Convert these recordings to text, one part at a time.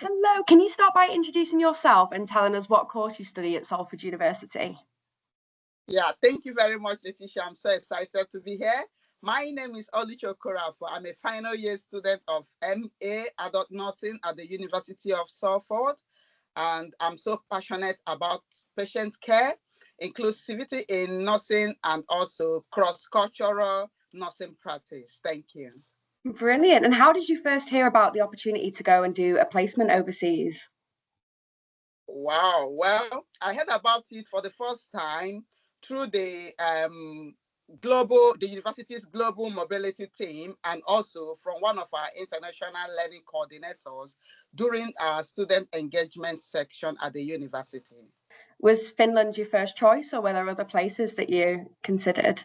Hello, can you start by introducing yourself and telling us what course you study at Salford University? Yeah, thank you very much, Laeticia. I'm so excited to be here. My name is Oluchi. I'm a final year student of MA Adult Nursing at the University of Salford, and I'm so passionate about patient care, inclusivity in nursing, and also cross-cultural nursing practice. Thank you. Brilliant. And how did you first hear about the opportunity to go and do a placement overseas? Wow. Well, I heard about it for the first time through the university's global mobility team, and also from one of our international learning coordinators during our student engagement section at the university. Was Finland your first choice, or were there other places that you considered?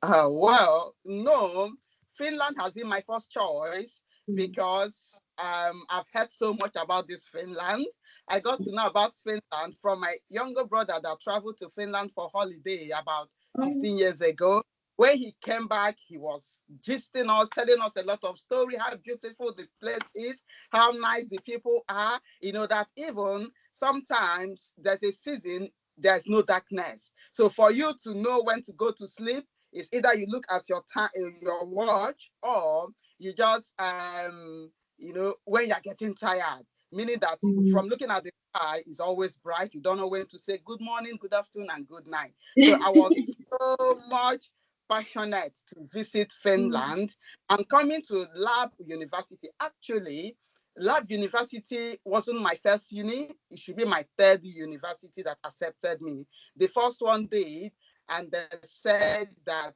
Well, no, Finland has been my first choice because I've heard so much about this Finland. I got to know about Finland from my younger brother that traveled to Finland for holiday about 15 years ago. When he came back, he was gisting us, telling us a lot of story, how beautiful the place is, how nice the people are. You know, that even sometimes there's a season, there's no darkness. So for you to know when to go to sleep, it's either you look at your time, your watch, or you just, when you're getting tired, meaning that from looking at the sky is always bright. You don't know when to say good morning, good afternoon, and good night. So I was so much passionate to visit Finland, and coming to Lab University. Actually, Lab University wasn't my first uni. It should be my third university that accepted me. The first one did, and they said that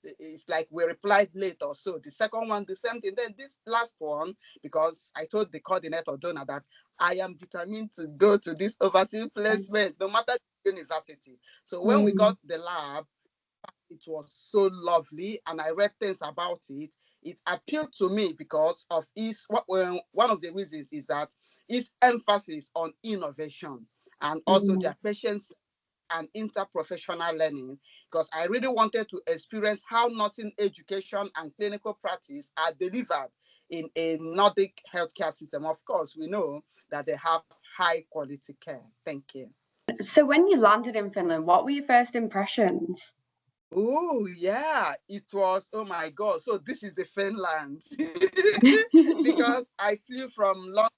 it's like we replied late or so. The second one, the same thing. Then this last one, because I told the coordinator, Donna, that I am determined to go to this overseas placement, no matter the university. So when we got the lab, it was so lovely, and I read things about it. It appealed to me because of one of the reasons is that its emphasis on innovation and also their patience and interprofessional learning, because I really wanted to experience how nursing education and clinical practice are delivered in a Nordic healthcare system. Of course, we know that they have high quality care. Thank you. So when you landed in Finland, what were your first impressions? Oh, yeah, it was, oh my God. So this is the Finland. Because I flew from London,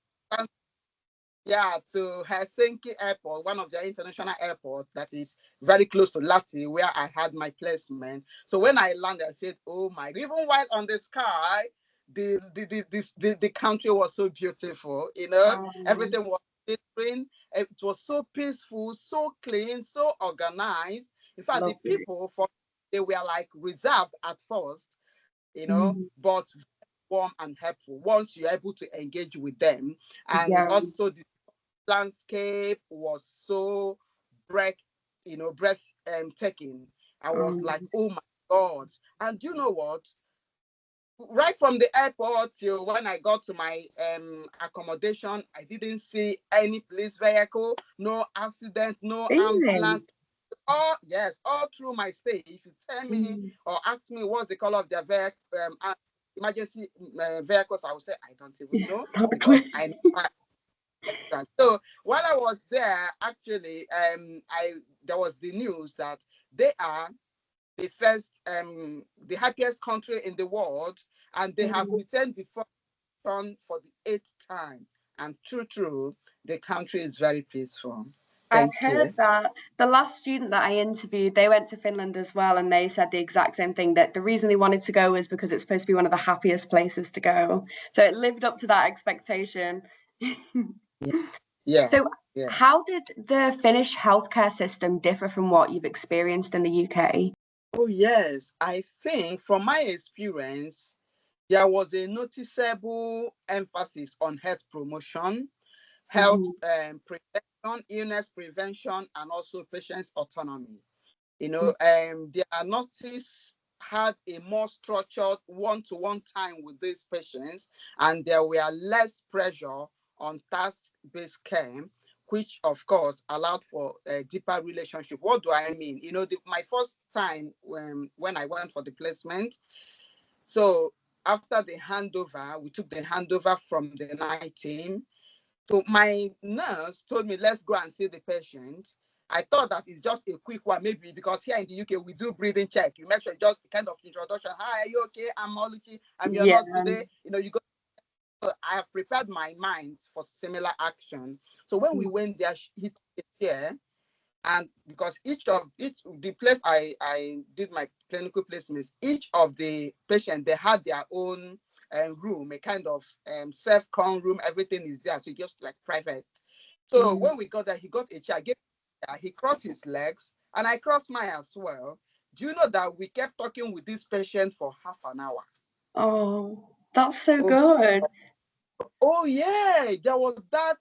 to Helsinki Airport, one of the international airports that is very close to Lahti, where I had my placement. So when I landed, I said, oh my, even while on the sky, the country was so beautiful, everything was different. It was so peaceful, so clean, so organized. In fact, lovely. The people, they were like reserved at first, but warm and helpful once you're able to engage with them. And also the landscape was so breathtaking. I was like, oh my God. And you know what? Right from the airport till when I got to my accommodation, I didn't see any police vehicle, no accident, no ambulance. All through my stay. If you tell me or ask me what's the color of their emergency vehicles, I will say I don't even know, because I so while I was there, actually, there was the news that they are the first, the happiest country in the world, and they have returned the first one for the 8th time. And true, the country is very peaceful. I've heard that. The last student that I interviewed, they went to Finland as well, and they said the exact same thing, that the reason they wanted to go was because it's supposed to be one of the happiest places to go. So it lived up to that expectation. So how did the Finnish healthcare system differ from what you've experienced in the UK? Oh, yes. I think from my experience, there was a noticeable emphasis on health promotion, health prevention, illness prevention, and also patient's autonomy. Their nurses had a more structured one-to-one time with these patients, and there were less pressure on task-based care, which of course allowed for a deeper relationship. What do I mean? My first time when I went for the placement, so after the handover, we took the handover from the night team. So my nurse told me, let's go and see the patient. I thought that it's just a quick one, maybe because here in the UK, we do breathing check. You make sure just kind of introduction. Hi, are you okay? I'm Oluchi. I'm your Yeah. nurse today. You go. So I have prepared my mind for similar action. So when we went there, he took a chair. And because each the place I did my clinical placements, each of the patients, they had their own room, a kind of self-con room. Everything is there, so just like private. So when we got there, he got a chair, he crossed his legs, and I crossed mine as well. Do you know that we kept talking with this patient for half an hour? Oh, that's so Oh, good. oh yeah, there was that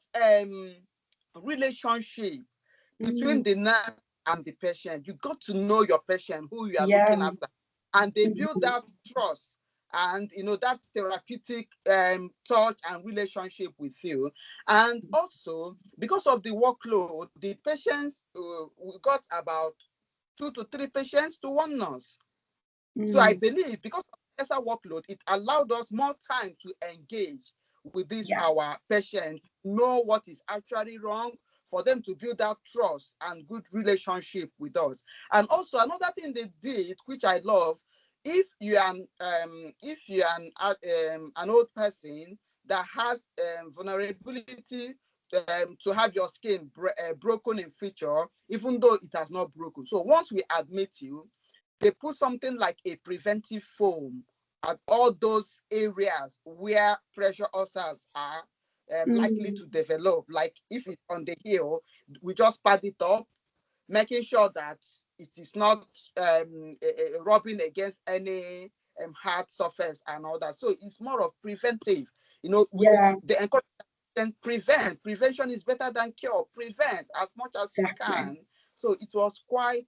relationship between the nurse and the patient. You got to know your patient, who you are Yeah. looking after, and they build that trust and that therapeutic touch and relationship with you. And also, because of the workload, the patients, we got about 2 to 3 patients to one nurse. So I believe because of lesser workload, it allowed us more time to engage with this our patient, know what is actually wrong, for them to build that trust and good relationship with us. And also another thing they did, which I love, if you are an old person that has vulnerability to have your skin broken in future, even though it has not broken. So once we admit you, they put something like a preventive foam at all those areas where pressure ulcers are likely to develop. Like if it's on the heel, we just pad it up, making sure that it is not rubbing against any hard surface and all that. So it's more of preventive. They encourage prevent. Prevention is better than cure. Prevent as much as you can. So it was quite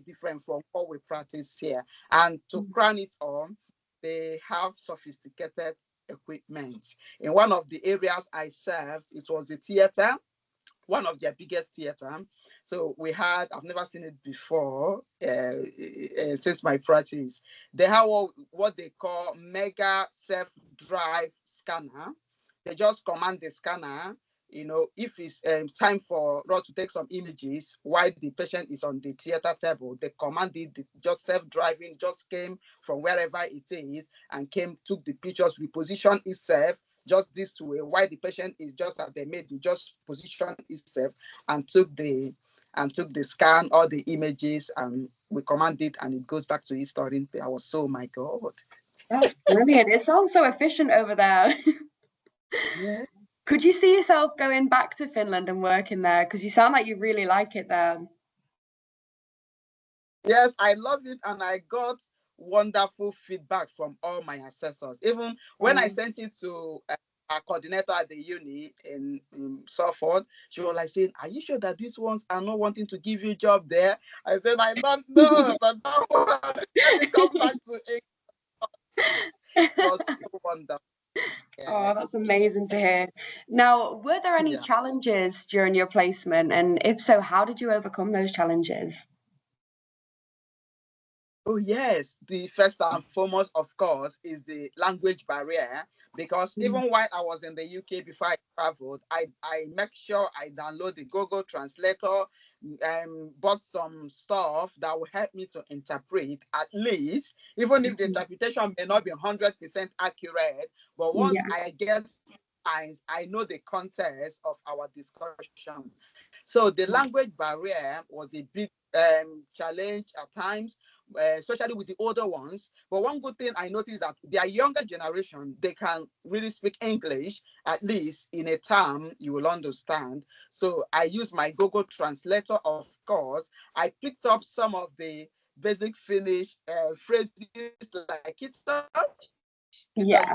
different from what we practice here. And to crown it on, they have sophisticated equipment. In one of the areas I served, it was a theater, one of their biggest theater. So we had, I've never seen it before since my practice. They have what they call mega self-drive scanner. They just command the scanner, if it's time for us to take some images while the patient is on the theater table, they command it, just self-driving, just came from wherever it is and took the pictures, reposition itself just this way, while the patient is just at the made to just position itself and took the scan, all the images, and we command it and it goes back to its storing. I was so, my God. That's brilliant. It sounds so efficient over there. Yeah. Could you see yourself going back to Finland and working there? Because you sound like you really like it there. Yes, I love it, and I got wonderful feedback from all my assessors. Even when I sent it to our coordinator at the uni in Salford, she was like saying, "Are you sure that these ones are not wanting to give you a job there?" I said, "I don't know, but let me come back to it." It was so wonderful. Oh, that's amazing to hear. Now, were there any Yeah. challenges during your placement? And if so, how did you overcome those challenges? Oh, yes. The first and foremost, of course, is the language barrier. Because even while I was in the UK before I traveled, I make sure I download the Google Translator, bought some stuff that will help me to interpret, at least, even if the interpretation may not be 100% accurate. But once I get signs, I know the context of our discussion. So the language barrier was a big challenge at times, especially with the older ones. But one good thing I noticed that their younger generation, they can really speak English, at least in a term you will understand. So I use my Google Translator, of course. I picked up some of the basic Finnish phrases like it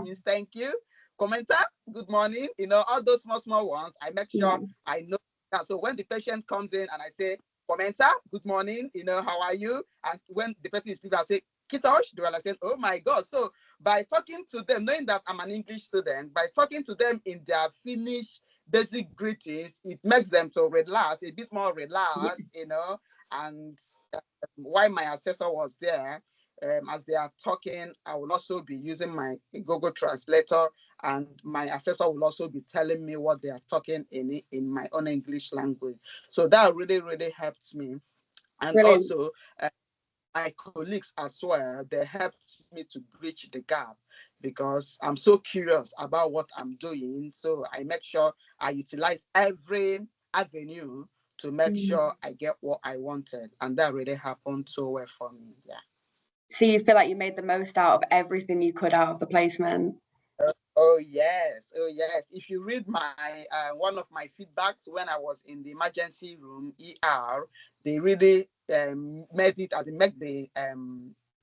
means thank you. Commenta, good morning. All those small ones, I make sure I know that. So when the patient comes in and I say, commenta, good morning, how are you? And when the person is speaking, I say, Kitosh, they will like say, oh my God. So by talking to them, knowing that I'm an English student, by talking to them in their Finnish basic greetings, it makes them to relax, a bit more relaxed, and while my assessor was there, as they are talking, I will also be using my Google Translator, and my assessor will also be telling me what they are talking in my own English language. So that really, really helps me. And Brilliant. also, my colleagues as well, they helped me to bridge the gap because I'm so curious about what I'm doing. So I make sure I utilize every avenue to make sure I get what I wanted. And that really happened so well for me. Yeah. So you feel like you made the most out of everything you could out of the placement? Oh yes, oh yes. If you read my one of my feedbacks when I was in the emergency room ER, they really made it as make the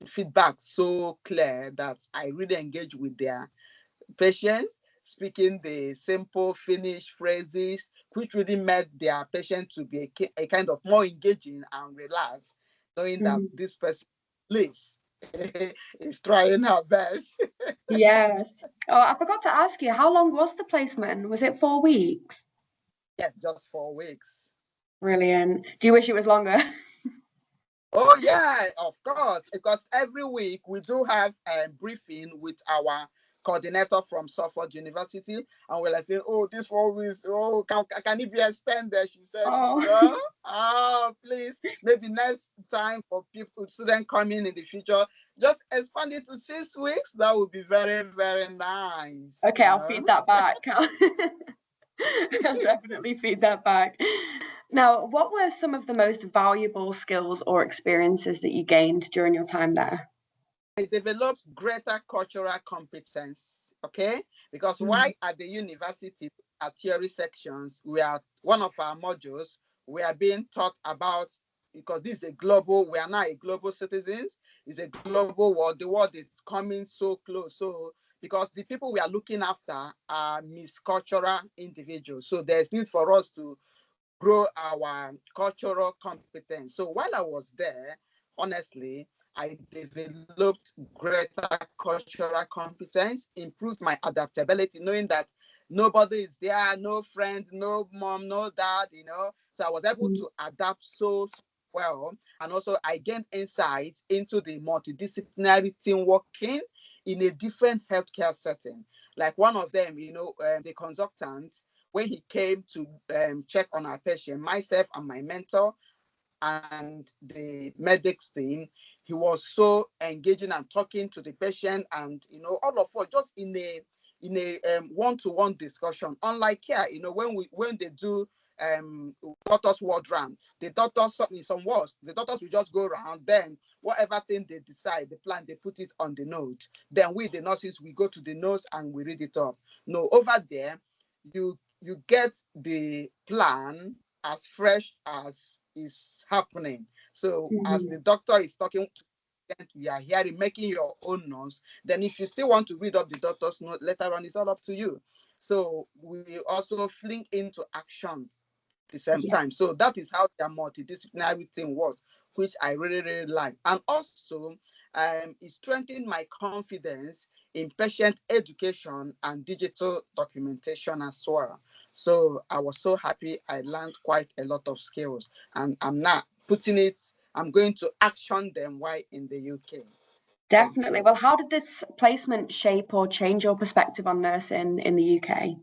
feedback so clear that I really engage with their patients, speaking the simple Finnish phrases, which really made their patient to be a kind of more engaging and relaxed, knowing that this person, please, is trying her best. Yes. Oh, I forgot to ask you, how long was the placement? Was it 4 weeks? Yes, just 4 weeks. Brilliant. Do you wish it was longer? Oh yeah, of course, because every week we do have a briefing with our coordinator from Salford University, and we're like saying, "Oh, this 4 weeks, oh, can it be extended?" She said, Oh, "No, oh, please, maybe next time for people, students coming in the future, just expand it to 6 weeks. That would be very, very nice." okay, I'll feed that back. I'll definitely feed that back. Now, what were some of the most valuable skills or experiences that you gained during your time there? I developed greater cultural competence, okay? Because why at the university, at theory sections, we are one of our modules, we are being taught about, because this is a global, we are now a global citizens, it's a global world, the world is coming so close. So, because the people we are looking after are miscultural individuals. So there's need for us to grow our cultural competence. So while I was there, honestly, I developed greater cultural competence, improved my adaptability, knowing that nobody is there, no friend, no mom, no dad, So I was able to adapt so well. And also I gained insights into the multidisciplinary team working in a different healthcare setting. Like one of them, the consultant, when he came to check on our patient, myself and my mentor and the medics team, he was so engaging and talking to the patient, and all of us just in a one-to-one discussion. Unlike here, when they do doctors ward round, the doctors in some wards, the doctors will just go around, then whatever thing they decide, the plan, they put it on the note. Then we, the nurses, we go to the notes and we read it up. No, over there, you get the plan as fresh as is happening. So as the doctor is talking, we are hearing, making your own notes. Then if you still want to read up the doctor's note later on, it's all up to you. So we also link into action at the same time. So that is how the multidisciplinary thing was, which I really, really like. And also, it strengthened my confidence in patient education and digital documentation as well. So I was so happy. I learned quite a lot of skills, and I'm now I'm going to action them while in the UK. Definitely. Well, how did this placement shape or change your perspective on nursing in the UK?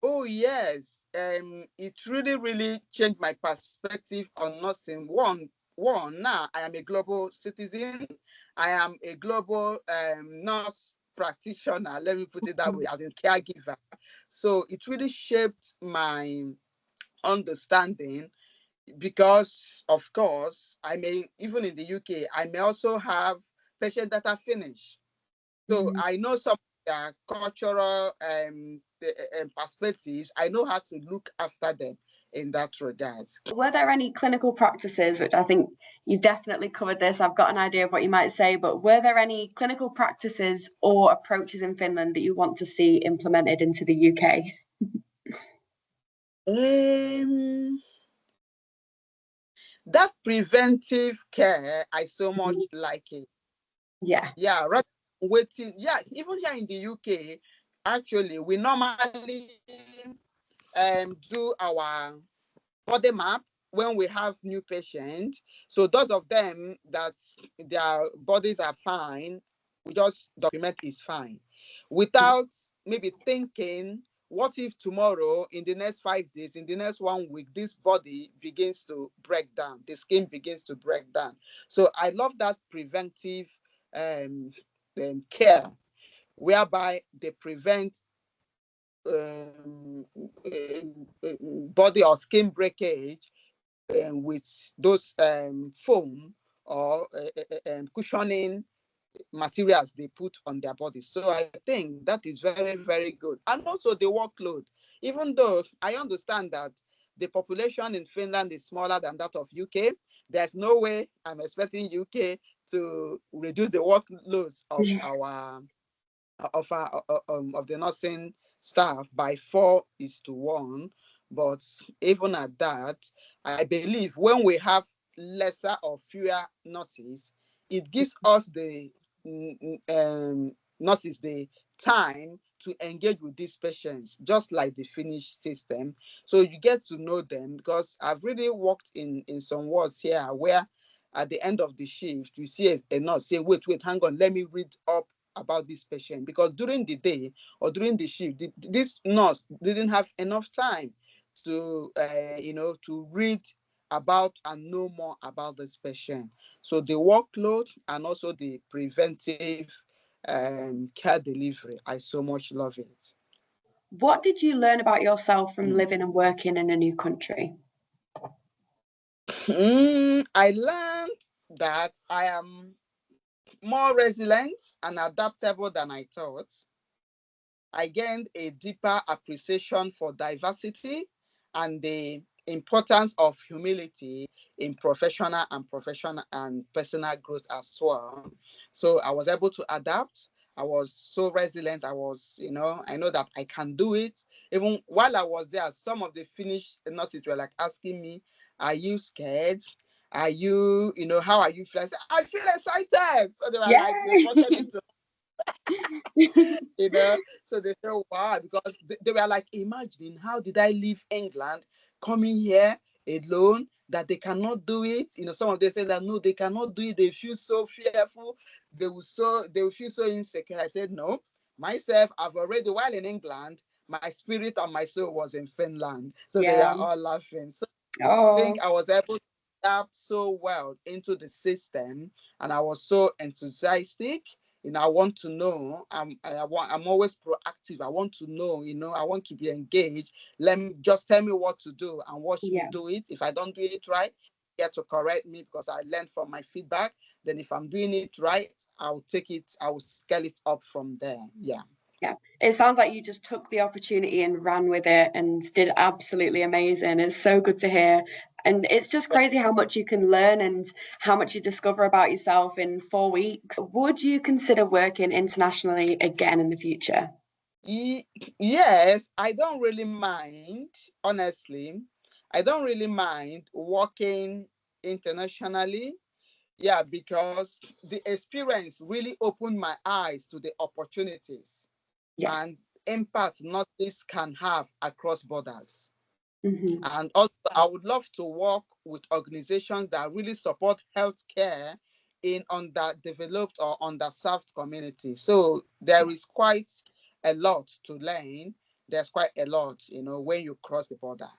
Oh yes, it really, really changed my perspective on nursing. One, now I am a global citizen. I am a global nurse practitioner. Let me put it that way, as a caregiver. So it really shaped my understanding, because of course even in the UK, I may also have patients that are Finnish. So I know some cultural perspectives. I know how to look after them in that regard. Were there any clinical practices, which I think you've definitely covered this, I've got an idea of what you might say, but were there any clinical practices or approaches in Finland that you want to see implemented into the UK? That preventive care, I so much like it. Yeah. Yeah, rather than waiting. Yeah, even here in the UK, actually, we normally do our body map when we have new patients, so those of them that their bodies are fine, we just document is fine, without maybe thinking, what if tomorrow, in the next 5 days, in the next 1 week, this body begins to break down, the skin begins to break down. So I love that preventive um, care, whereby they prevent body or skin breakage with those foam or cushioning materials they put on their bodies. So I think that is very, very good. And also the workload, even though I understand that the population in Finland is smaller than that of UK, there's no way I'm expecting UK to reduce the workloads of our of the nursing staff by 4:1. But even at that, I believe when we have lesser or fewer nurses, it gives us the nurses the time to engage with these patients, just like the Finnish system. So you get to know them, because I've really worked in some wards here where at the end of the shift, you see a nurse say, wait, hang on, let me read up about this patient, because during the day or during the shift, this nurse didn't have enough time to to read about and know more about this patient. So the workload and also the preventive care delivery, I so much love it. What did you learn about yourself from living and working in a new country? I learned that I am more resilient and adaptable than I thought. I gained a deeper appreciation for diversity and the importance of humility in professional and personal growth as well. So I was able to adapt. I was so resilient. I was, I know that I can do it. Even while I was there, some of the Finnish nurses were like asking me, are you scared? Are you, how are you feeling? I feel excited. So they were like, they trusted me to so they say, wow, because they were like, imagine, how did I leave England coming here alone, that they cannot do it? Some of them say that no, they cannot do it. They feel so fearful. They will feel so insecure. I said, no, myself, I've already, while in England, my spirit and my soul was in Finland. So they were all laughing. So I think I was able to adapt so well into the system, and I was so enthusiastic. I want to know. I'm always proactive. I want to know. I want to be engaged. Just tell me what to do and watch me do it. If I don't do it right, get to correct me, because I learned from my feedback. Then if I'm doing it right, I'll take it. I will scale it up from there. Yeah. It sounds like you just took the opportunity and ran with it and did absolutely amazing. It's so good to hear. And it's just crazy how much you can learn and how much you discover about yourself in 4 weeks. Would you consider working internationally again in the future? Yes, I don't really mind, honestly. I don't really mind working internationally. Yeah, because the experience really opened my eyes to the opportunities and impact nurses can have across borders. And also, I would love to work with organizations that really support healthcare in underdeveloped or underserved communities. So there is quite a lot to learn. There's quite a lot, when you cross the border.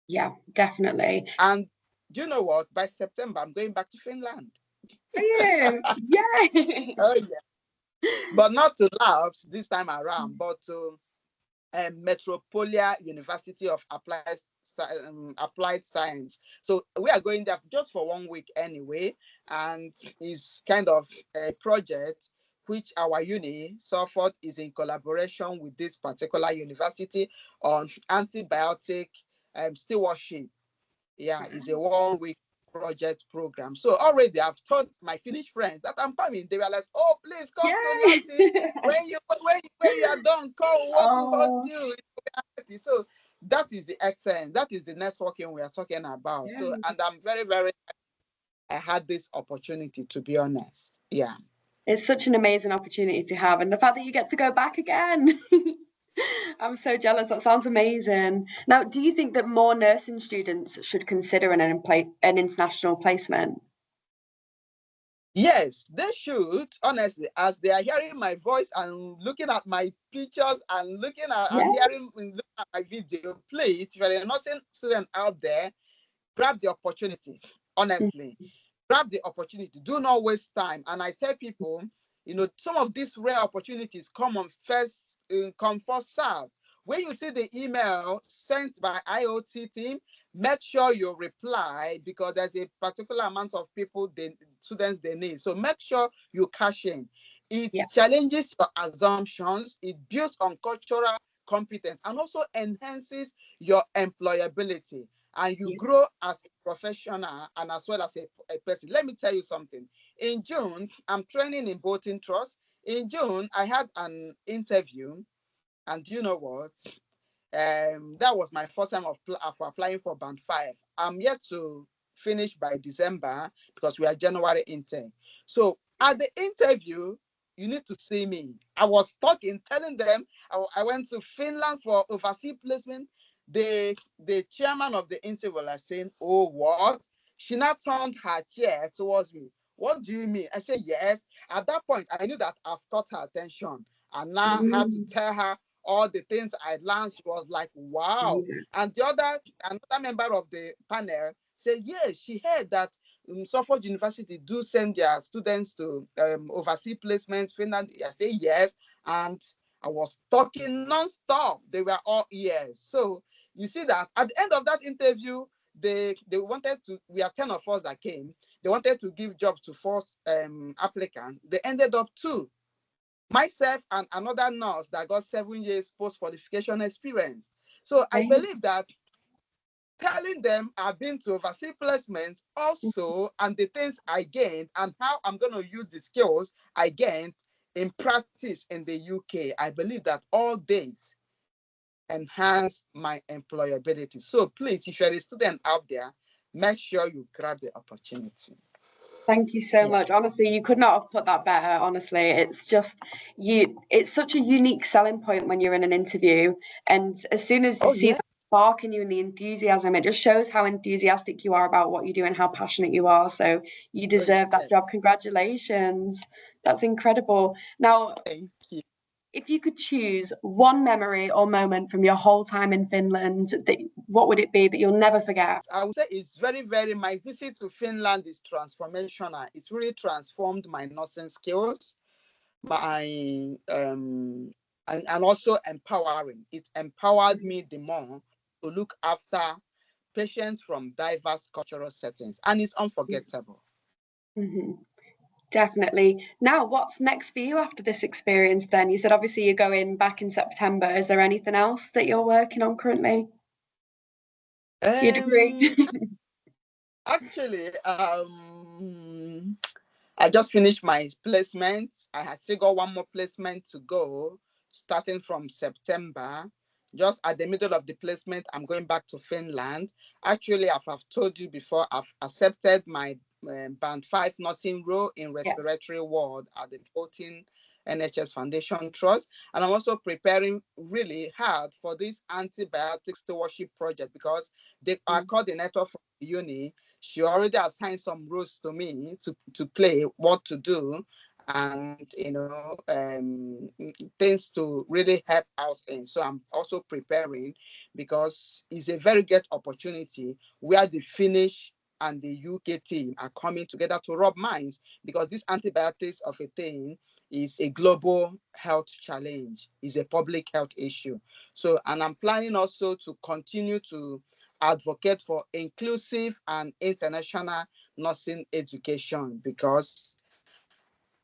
Yeah, definitely. And do you know what? By September, I'm going back to Finland. Are you? Yay! Oh, yeah. But not to labs this time around, but to Metropolia University of Applied Science. So we are going there just for 1 week anyway, and it's kind of a project which our uni, Salford, is in collaboration with this particular university on antibiotic stewardship. Yeah, it's a 1 week project program. So already I've told my Finnish friends that I'm coming. They were like, oh, please come to Latin. When you are done, come, we want to host you. So that is the excellence. That is the networking we are talking about. So, and I'm very, very, I had this opportunity, to be honest. Yeah. It's such an amazing opportunity to have. And the fact that you get to go back again. I'm so jealous. That sounds amazing. Now, do you think that more nursing students should consider an international placement? Yes, they should, honestly, as they are hearing my voice and looking at my pictures and looking at Yeah. and hearing looking at my video, please, if you're a nursing student out there, grab the opportunity. Honestly, grab the opportunity. Do not waste time. And I tell people, some of these rare opportunities come first serve. When you see the email sent by IoT team, make sure you reply because there's a particular amount of students they need. So make sure you cash in. It Yeah. challenges your assumptions. It builds on cultural competence and also enhances your employability, and you Yeah. grow as a professional and as well as a person. Let me tell you something. In June, I'm training in voting trust. In June, I had an interview, and you know what? That was my first time of applying for band 5. I'm yet to finish by December because we are January intern. So at the interview, you need to see me. I was talking, telling them I went to Finland for overseas placement. The chairman of the interview was saying, "Oh, what?" She now turned her chair towards me. "What do you mean?" I said, "Yes." At that point, I knew that I've caught her attention. And now I had to tell her all the things I learned. She was like, "Wow." Yeah. And another member of the panel said, "Yes, she heard that Salford University do send their students to overseas placement, Finland." I said, "Yes." And I was talking non-stop. They were all ears. So you see that at the end of that interview, they wanted to, we are 10 of us that came. They wanted to give jobs to 4 applicants. They ended up 2. Myself and another nurse that got 7 years post-qualification experience. So I believe that telling them I've been to overseas placements also, and the things I gained and how I'm going to use the skills I gained in practice in the UK, I believe that all days enhance my employability. So please, if you're a student out there, make sure you grab the opportunity. Thank you so Yeah. much. Honestly, you could not have put that better. Honestly, it's just it's such a unique selling point when you're in an interview. And as soon as you Oh, see yeah. the spark in you and the enthusiasm, it just shows how enthusiastic you are about what you do and how passionate you are. So you Oh, deserve that yes. job. Congratulations. That's incredible. Now, Thank you. if you could choose one memory or moment from your whole time in Finland, what would it be that you'll never forget? I would say it's very, very, my visit to Finland is transformational. It really transformed my nursing skills, my and also empowering. It empowered me the more to look after patients from diverse cultural settings, and it's unforgettable. Mm-hmm. Definitely. Now, what's next for you after this experience then? You said obviously you're going back in September. Is there anything else that you're working on currently for your degree? Um, Actually, I just finished my placement. I had still got one more placement to go, starting from September. Just at the middle of the placement, I'm going back to Finland. Actually, I've told you before, I've accepted my band 5 nursing role in Yeah. respiratory ward at the 14 NHS Foundation Trust. And I'm also preparing really hard for this antibiotic stewardship project because our coordinator from the uni, she already assigned some roles to me to play, what to do, and things to really help out in. So I'm also preparing because it's a very great opportunity where the Finnish and the UK team are coming together to rub minds, because this antibiotics of a thing is a global health challenge, is a public health issue. So, and I'm planning also to continue to advocate for inclusive and international nursing education, because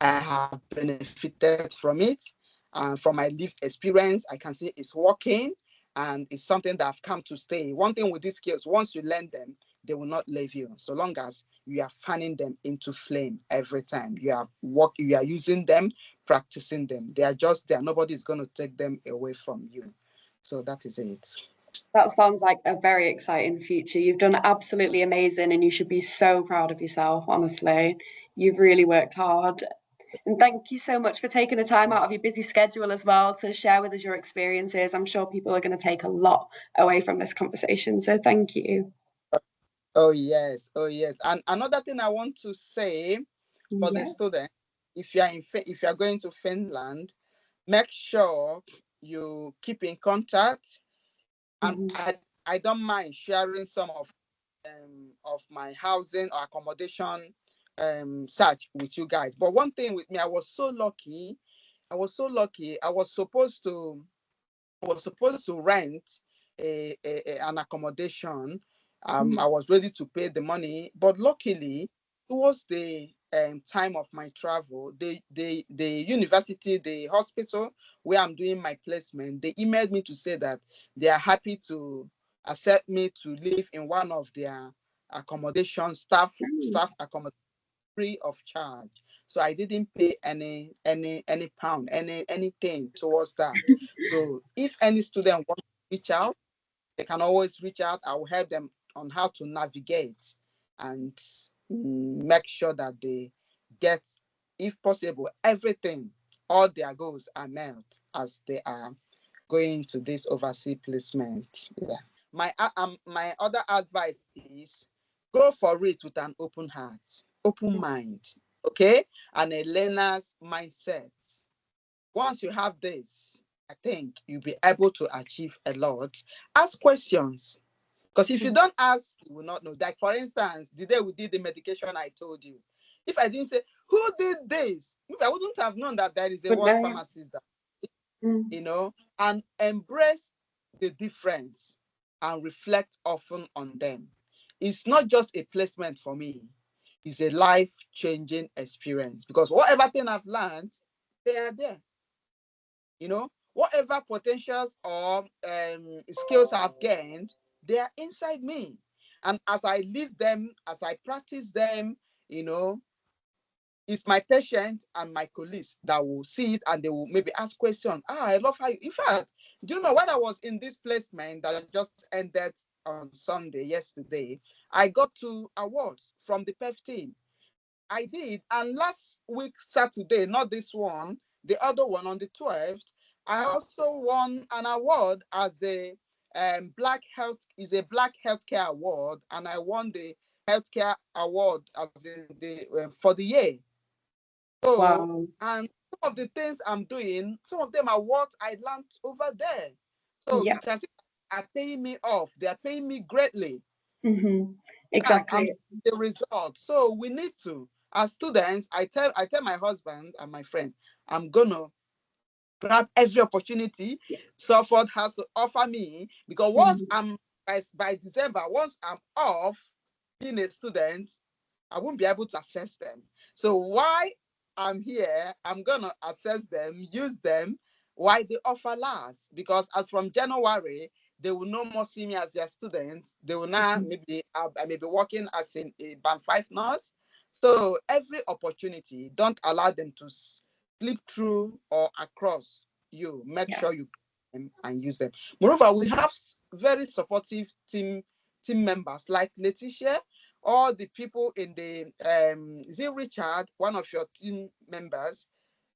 I have benefited from it. And from my lived experience, I can see it's working, and it's something that I've come to stay. One thing with these skills, once you learn them, they will not leave you. So long as you are fanning them into flame every time you are using them, practicing them. They are just there. Nobody's going to take them away from you. So that is it. That sounds like a very exciting future. You've done absolutely amazing and you should be so proud of yourself, honestly. You've really worked hard. And thank you so much for taking the time out of your busy schedule as well to share with us your experiences. I'm sure people are going to take a lot away from this conversation. So thank you. Oh yes, oh yes. And another thing I want to say for the Yeah. students, if you are if you are going to Finland, make sure you keep in contact. And Mhm. I don't mind sharing some of my housing or accommodation search with you guys. But one thing with me, I was so lucky. I was so lucky. I was supposed to rent an accommodation. I was ready to pay the money, but luckily, towards the time of my travel, the university, the hospital where I'm doing my placement, they emailed me to say that they are happy to accept me to live in one of their accommodation staff accommodation free of charge. So I didn't pay any pound, anything towards that. So if any student wants to reach out, they can always reach out. I will help them on how to navigate and make sure that they get, if possible, everything, all their goals are met as they are going to this overseas placement. Yeah. My other advice is go for it with an open heart, open mind, okay, and a learner's mindset. Once you have this, I think you'll be able to achieve a lot. Ask questions. Because if you don't ask, you will not know. Like, for instance, the day we did the medication, I told you. If I didn't say, who did this? I wouldn't have known that there is a But word no. pharmacist, and embrace the difference and reflect often on them. It's not just a placement for me. It's a life-changing experience because whatever thing I've learned, they are there. Whatever potentials or skills I've gained, they are inside me. And as I live them, as I practice them, you know, it's my patients and my colleagues that will see it and they will maybe ask questions. I love how in fact, do you know when I was in this placement that just ended on Sunday, yesterday, I got 2 awards from the PEF team. I did. And last week, Saturday, not this one, the other one on the 12th, I also won an award as the Black Healthcare Award, and I won the Healthcare Award as in the for the year. So, Wow. and some of the things I'm doing, some of them are what I learned over there. So Yeah. you can see are paying me off. They are paying me greatly. And I'm Exactly. the result. So we need to, as students, I tell my husband and my friend, I'm gonna grab every opportunity Yeah. Salford has to offer me because once I'm by December, once I'm off being a student, I won't be able to access them. So why I'm here, I'm gonna access them, use them while the offer lasts. Because as from January, they will no more see me as their student. They will now maybe I may be working as a band 5 nurse. So every opportunity, don't allow them to slip through or across you. Make Yeah. sure you and use them. Moreover, we have very supportive team members like Laeticia, all the people in the is it Richard, one of your team members,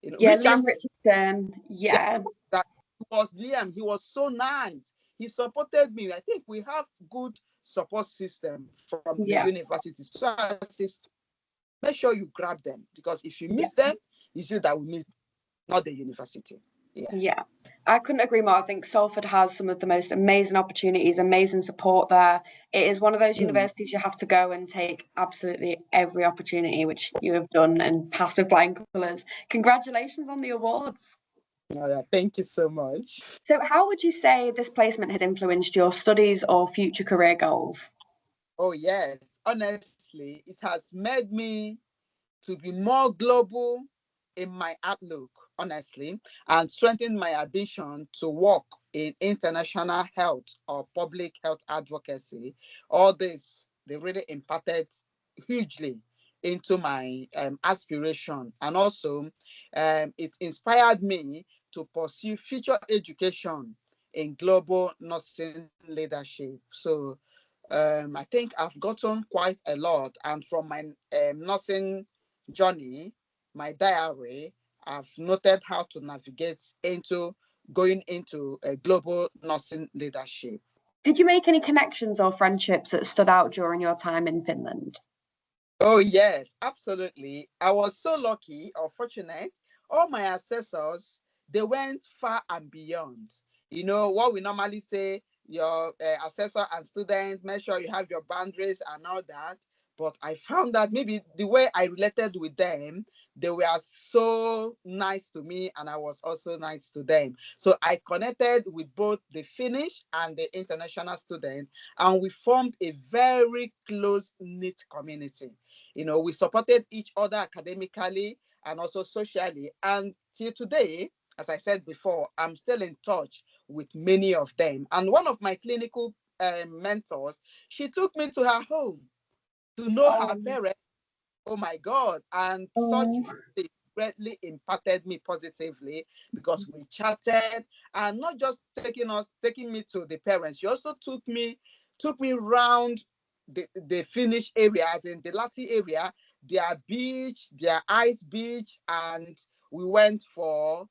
Yeah, Liam Richardson. Yeah. that was Liam. He was so nice. He supported me. I think we have good support system from the Yeah. university. So I say, make sure you grab them because if you Yeah. miss them, it's you that will miss, not the university. Yeah. Yeah, I couldn't agree more. I think Salford has some of the most amazing opportunities, amazing support there. It is one of those universities you have to go and take absolutely every opportunity, which you have done and passed with flying colours. Congratulations on the awards. Oh, yeah. Thank you so much. So, how would you say this placement has influenced your studies or future career goals? Oh, yes. Honestly, it has made me to be more global in my outlook, honestly, and strengthen my ambition to work in international health or public health advocacy. All this, they really impacted hugely into my aspiration. And also, it inspired me to pursue future education in global nursing leadership. So I think I've gotten quite a lot. And from my nursing journey, my diary, I've noted how to navigate into going into a global nursing leadership. Did you make any connections or friendships that stood out during your time in Finland? Oh, yes, absolutely. I was so lucky or fortunate. All my assessors, they went far and beyond. You know, what we normally say, your assessor and students, make sure you have your boundaries and all that. But I found that maybe the way I related with them, they were so nice to me, and I was also nice to them. So I connected with both the Finnish and the international students, and we formed a very close-knit community. You know, we supported each other academically and also socially. And till today, as I said before, I'm still in touch with many of them. And one of my clinical mentors, she took me to her home to know her Oh, parents. Oh my God. And such oh, greatly impacted me positively because we chatted, and not just taking me to the parents. She also took me around the Finnish areas in the Lati area, their beach, their ice beach, and we went for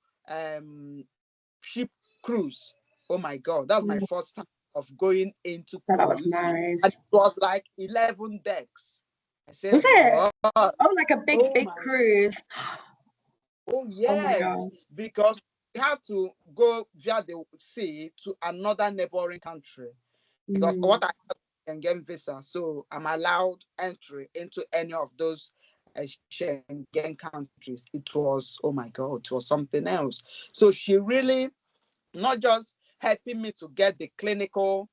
ship cruise. Oh my God, that was my oh, first time of going into that was cruise. And nice. it was like 11 decks. I said, Was it? what? Oh, like a big, Oh big my, cruise. oh Oh my yes, gosh. because we had to go via the sea to another neighboring country. Because Mm, what I can get visa, so I'm allowed entry into any of those Schengen countries. It was, oh my God, it was something else. So she really not just helping me to get the clinical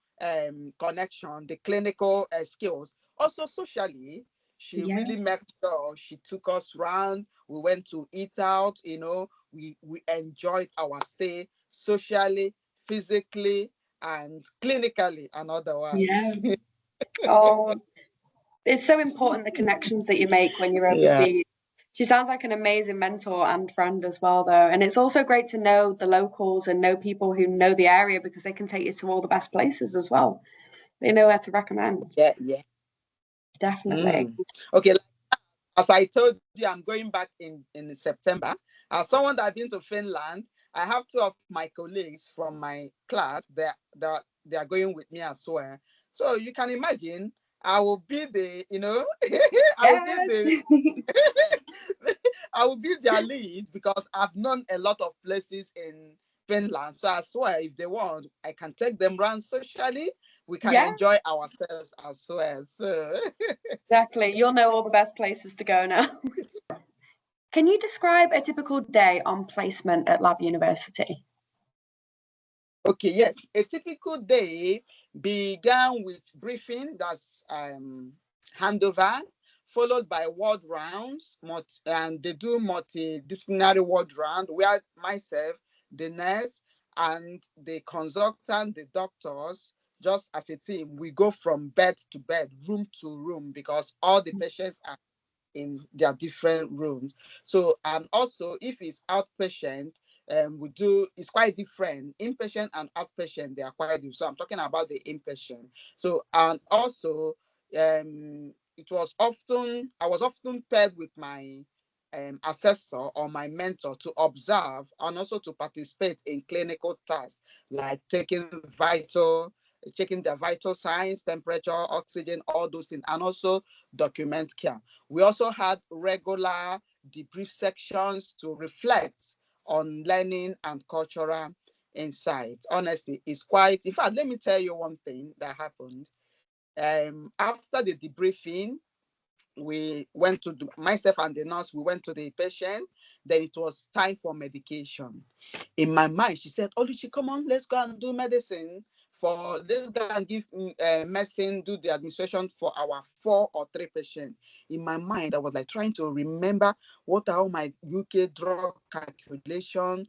connection, the clinical skills, also socially, she yeah, really made sure she took us around. We went to eat out, you know, we enjoyed our stay socially, physically, and clinically and yeah. otherwise. Oh, it's so important the connections that you make when you're Yeah. overseas. She sounds like an amazing mentor and friend as well, though. And it's also great to know the locals and know people who know the area because they can take you to all the best places as well. They know where to recommend. Yeah, yeah. Definitely. Mm. Okay, as I told you, I'm going back in September. As someone that I've been to Finland, I have two of my colleagues from my class that they are going with me as well. So you can imagine, I will be the, you know, I will be Yes. the, I will be their lead because I've known a lot of places in Finland. So I swear, if they want, I can take them around socially. We can Yeah, enjoy ourselves as well. So. exactly. You'll know all the best places to go now. Can you describe a typical day on placement at Lab University? Okay, yes. A typical day began with briefing, that's handover, followed by ward rounds, and they do multidisciplinary ward round where myself, the nurse, and the consultant, the doctors, just as a team, we go from bed to bed, room to room, because all the patients are in their different rooms. So, and also if it's outpatient, we do, it's quite different. Inpatient and outpatient, they are quite different. So I'm talking about the inpatient. So, and also, I was often paired with my assessor or my mentor to observe and also to participate in clinical tasks like checking their vital signs, temperature, oxygen, all those things, and also document care. We also had regular debrief sections to reflect on learning and cultural insights. Honestly, it's quite, in fact, let me tell you one thing that happened. After the debriefing, we went to myself and the nurse, we went to the patient. Then it was time for medication. In my mind, she said, Oluchi, come on, let's go and do medicine. Let's go and give medicine, do the administration for our 4 or 3 patients. In my mind, I was like trying to remember what are all my UK drug calculation,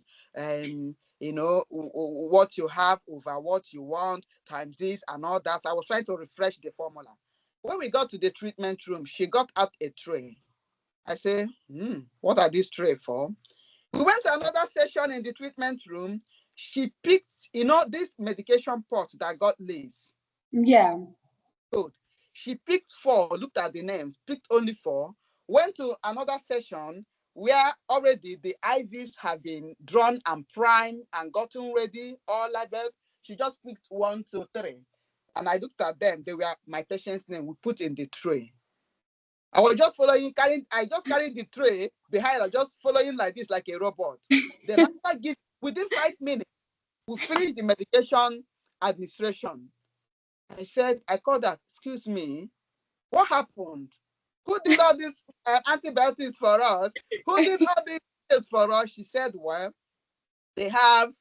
what you have over what you want, times this and all that. I was trying to refresh the formula. When we got to the treatment room, she got out a tray. I say, what are these tray for? We went to another session in the treatment room. She picked, this medication pot that got lace. Yeah. Good. She picked 4, looked at the names, picked only 4, went to another session, where already the IVs have been drawn and primed and gotten ready, all labeled. She just picked 1, 2, 3. And I looked at them. They were my patient's name. We put in the tray. I was just following, I just carried the tray behind. I was just following like this, like a robot. Then after within 5 minutes, we finished the medication administration. I called her, excuse me, what happened? Who did all these antibiotics for us? Who did all these for us? She said, well, they have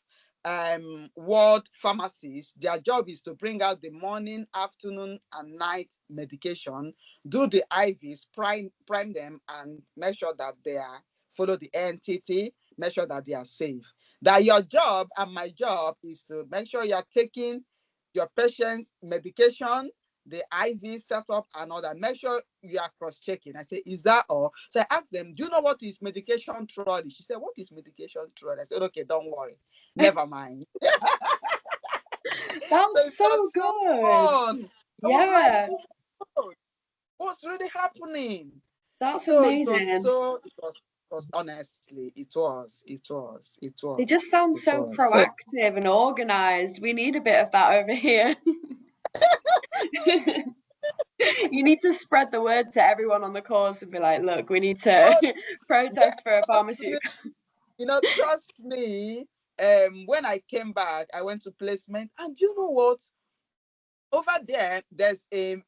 ward pharmacies. Their job is to bring out the morning, afternoon, and night medication, do the IVs, prime them, and make sure that they follow the NTT, make sure that they are safe. That your job and my job is to make sure you're taking your patient's medication, the IV setup and all that. Make sure you are cross-checking. I said, is that all? So I asked them, do you know what is medication trolley? She said, what is medication trolley? I said, okay, don't worry. Never mind. That's so good. Fun. Yeah. I was like, oh, what's really happening? That's so amazing. It was honestly, it was. They just sound so proactive and organized. We need a bit of that over here. You need to spread the word to everyone on the course and be like, look, we need to protest for a pharmaceutical. Trust me, when I came back, I went to placement, and you know what? Over there's a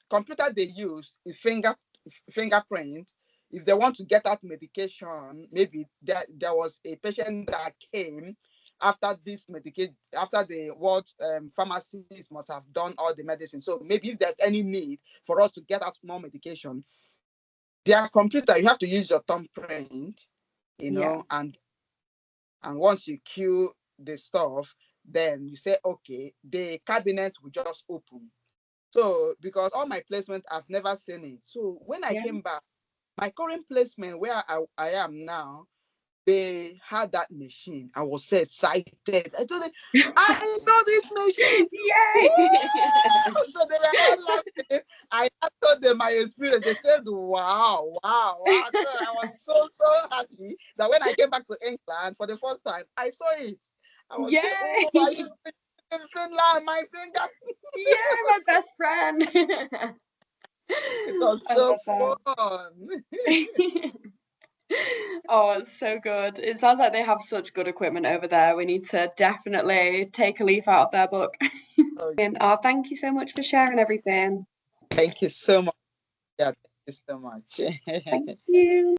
computer they use is fingerprint. If they want to get out medication, maybe there was a patient that came after this medication, after the ward pharmacists must have done all the medicine. So maybe if there's any need for us to get out more medication, their computer, you have to use your thumbprint, and once you cue the stuff, then you say, okay, the cabinet will just open. So because all my placement, I've never seen it. So when I came back, my current placement where I am now, they had that machine. I was so excited. I told them, I know this machine. Yay! So they were all laughing. I told them my experience. They said, wow. So I was so happy that when I came back to England for the first time, I saw it. I was saying, oh, I used to be in Finland, my finger. Yeah, my best friend. It was so fun. Oh, it's so good. It sounds like they have such good equipment over there. We need to definitely take a leaf out of their book. Oh, thank you so much for sharing everything. Thank you so much. Yeah, thank you so much. Thank you.